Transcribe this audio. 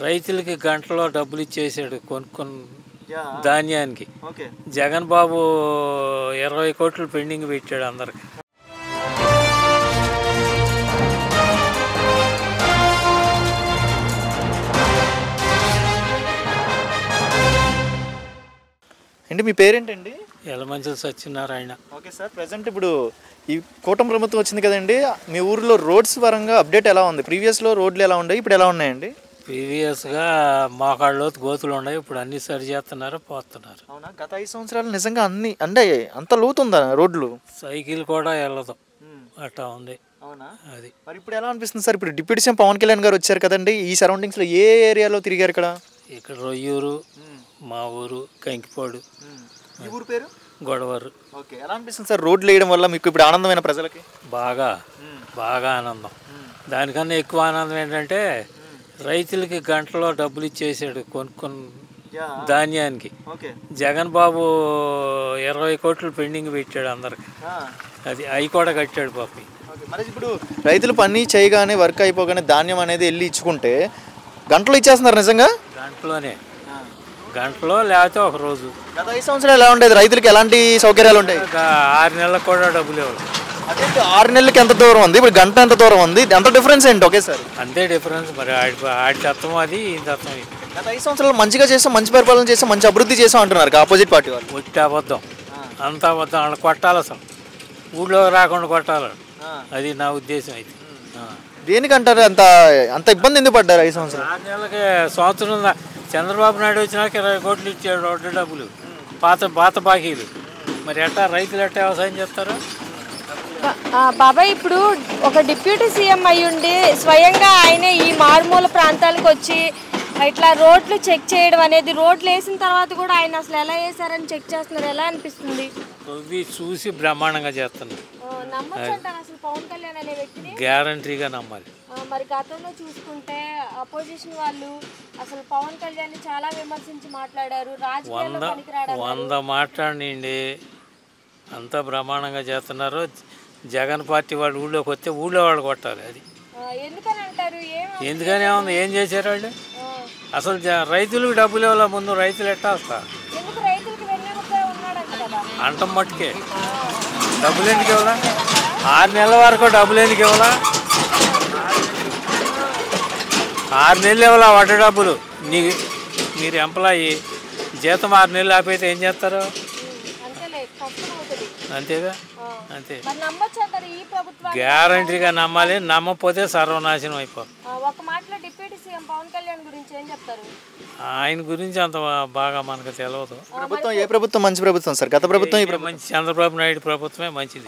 రైతులకి గంటలో డబ్బులు ఇచ్చేసాడు కొనుక్కున్న యాహ్! ధాన్యానికి. ఓకే. జగన్ బాబు 20 కోట్లు పెండింగ్ పెట్టాడు అందరికి. అంటే మీ పేరేంటండి? Yalamanchili Satyanarayana. Okay sir. Present ఇప్పుడు ఈ కూటమి ప్రభుత్వం వచ్చింది కదండి. మీ ఊరిలో రోడ్స్ పరంగా అప్డేట్ ఎలా ఉంది? ప్రీవియస్లో రోడ్లు ఎలా ఉన్నాయి, ఇప్పుడు ఎలా ఉన్నాయండి? ప్రీవియస్గా మోకాళ్ళలోతు గోతులు ఉన్నాయి, ఇప్పుడు అన్ని సరి చేస్తున్నారు, పోతున్నారు. అవునా? గత 5 సంవత్సరాలు నిజంగా అన్ని అంటే అంత లోతు ఉందా రోడ్లు? సైకిల్ కూడా వెళ్ళదు, అట్లా ఉంది. అవునా? అది మరి ఇప్పుడు ఎలా అనిపిస్తుంది సార్? ఇప్పుడు డిప్యూటీ సీఎం పవన్ కళ్యాణ్ గారు వచ్చారు కదండి. ఈ సరౌండింగ్స్లో ఏ ఏరియాలో తిరిగారు ఇక్కడ? ఇక్కడ రొయ్యూరు, మా ఊరు కంకిపాడు, ఈ ఊరు పేరు గొడవరు. ఓకే. ఎలా అనిపిస్తుంది సార్ రోడ్లు వేయడం వల్ల మీకు ఇప్పుడు ఆనందమైన ప్రజలకి? బాగా బాగా ఆనందం. దానికన్నా ఎక్కువ ఆనందం ఏంటంటే రైతులకి గంటలో డబ్బులు ఇచ్చేసాడు కొనుక్కున్న ధాన్యానికి. ఓకే. జగన్ బాబు 20 కోట్లు పెండింగ్ పెట్టాడు అందరికి. అది అవి కూడా కట్టాడు పాపి. మరి ఇప్పుడు రైతులు పని చేయగానే వర్క్ అయిపోగానే ధాన్యం అనేది వెళ్ళి ఇచ్చుకుంటే గంటలో ఇచ్చేస్తున్నారు నిజంగా? గంటలో లేకపోతే ఒక రోజు. గత 5 సంవత్సరాలు ఎలా ఉండేది? రైతులకి ఎలాంటి సౌకర్యాలు ఉంటాయి? 6 నెలలకు కూడా డబ్బులు ఇవ్వాలి. అదే 6 నెలలకి ఎంత దూరం ఉంది, ఇప్పుడు గంట ఎంత దూరం ఉంది, ఎంత డిఫరెన్స్ ఏంటి ఒకేసారి? అంతే డిఫరెన్స్. మరి ఆడి తత్వం అది, ఈ తత్వం ఇది. గత 5 సంవత్సరాలు మంచిగా చేసాం, మంచి పరిపాలన చేసాం, మంచి అభివృద్ధి చేసాం అంటున్నారు ఆపోజిట్ పార్టీ వాళ్ళు. ఒట్టి అబద్ధం, అంత అబద్ధం. వాళ్ళు కొట్టాలి, అసలు ఊళ్ళో రాకుండా కొట్టాలి. అది నా ఉద్దేశం అయితే. దేనికంటారు అంత అంత ఇబ్బంది ఎందుకు పడ్డారు 5 సంవత్సరాలు? 6 నెలలకి సంవత్సరం చంద్రబాబు నాయుడు వచ్చినాక 20 కోట్లు ఇచ్చాడు రోడ్డు డబ్బులు, పాత బాకీలు. మరి ఎట్టా రైతులు ఎట్టా వ్యవసాయం చేస్తారు? బాబాయ్, ఇప్పుడు ఒక డిప్యూటీ సీఎం అయ్యుండి స్వయంగా ఆయనే ఈ మారుమూల ప్రాంతాలకు వచ్చి ఇట్లా రోడ్లు చెక్ చేయడం అనేది, రోడ్లు వేసిన తర్వాత కూడా ఆయన అసలు ఎలా వేసారని చెక్ చేస్తున్నారు, ఎలా అనిపిస్తుంది? అవి చూసి బ్రహ్మాండంగా చేస్తున్నారు. నమ్మొచ్చంటారు అసలు పవన్ కళ్యాణ్ అనే వ్యక్తిని? గ్యారంటీగా నమ్మాలి. మరి గతంలో చూసుకుంటే అపోజిషన్ వాళ్ళు అసలు పవన్ కళ్యాణ్ చాలా విమర్శించి మాట్లాడారు. 100 మాట్లాడండి, అంతా బ్రహ్మాండంగా చేస్తున్నారు. జగన్ పార్టీ వాళ్ళు ఊళ్ళోకి వస్తే ఊళ్ళో వాళ్ళు కొట్టాలి. అది ఎందుకని అంటారు? ఎందుకని ఏముంది, ఏం చేశారు వాళ్ళు? అసలు రైతులకు డబ్బులు ఇవ్వాల, ముందు రైతులు ఎట్టా వస్తారు అంటం మట్టుకే. డబ్బులు ఎందుకు ఇవ్వాలా? 6 నెలల వరకు డబ్బులు ఎందుకు ఇవ్వాలా? 6 నెలలు ఇవ్వాలా వడ్డ డబ్బులు? మీరు ఎంప్లాయీ, జీతం 6 నెలలు ఆపైతే ఏం చేస్తారు? అంతేగా, అంతే. గ్యారంటీగా నమ్మాలి, నమ్మకపోతే సర్వనాశనం అయిపోతుంది. ఆయన గురించి అంత బాగా మనకు తెలియదు. ప్రభుత్వం ఏ ప్రభుత్వం మంచి ప్రభుత్వం సార్? గత ప్రభుత్వం మంచి చంద్రబాబు నాయుడు ప్రభుత్వమే మంచిది.